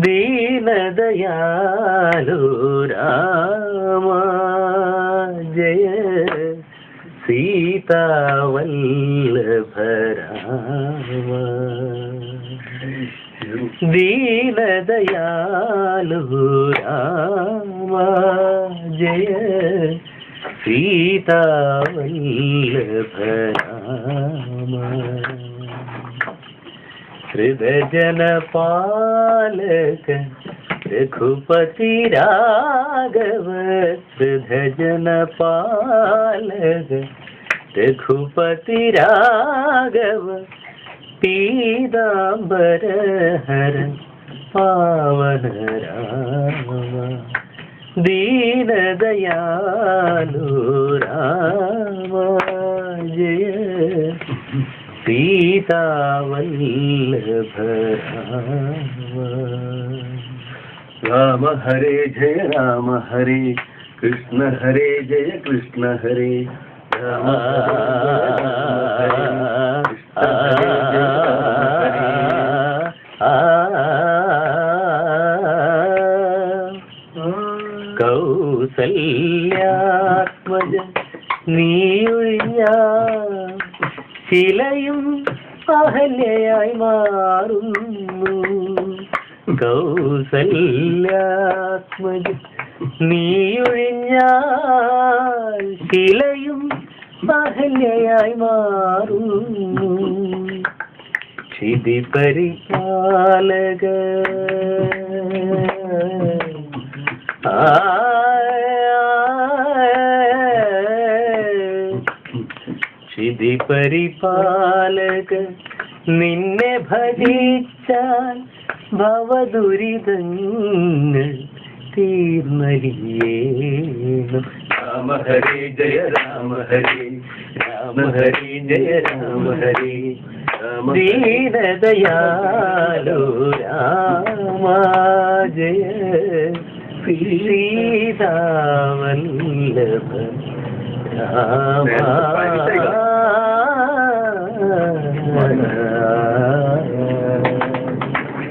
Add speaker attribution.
Speaker 1: ദീനദയാലു രാമ ജയ സീതാവല്ലഭ രാമ. ദീനദയാലു രാമ ജയ സീതാവല്ലഭ രാമ. ഹൃദജനപാലക രഘുപതി രാഘവ. ഹൃദജനപാലക രഘുപതി രാഘവ. പീതാംബരഹര പാവന രാമ. ദീനദയാലു രാമ ജയ സീതാവല്ലഭ രാമ.
Speaker 2: രാമ ഹരേ ജയ രാമ ഹരേ കൃഷ്ണ ഹരേ ജയ കൃഷ്ണ ഹരേ. രാമ
Speaker 1: കൗസല്യാത്മജ നീയൊഴിഞ്ഞ ശിലയും അഹല്യയായി മാറുന്നു. കൗസല്യാത്മജ നീയൊഴിഞ്ഞാൽ ശിലയും അഹല്യയായി മാറുന്നു. ക്ഷിതി പരിപാലക ക്ഷിതി പരിപാലക നിന്നെ ഭജിച്ചാൽ ഭവദുരിതങ്ങൾ തീർന്നലിയേണം.
Speaker 2: രാമ ഹരേ ജയ രാമ ഹരേ രാമ ഹരേ ജയ രാമ ഹരേ.
Speaker 1: ദീനദയാലു രാമ ജയ സീതാവല്ലഭ രാമ.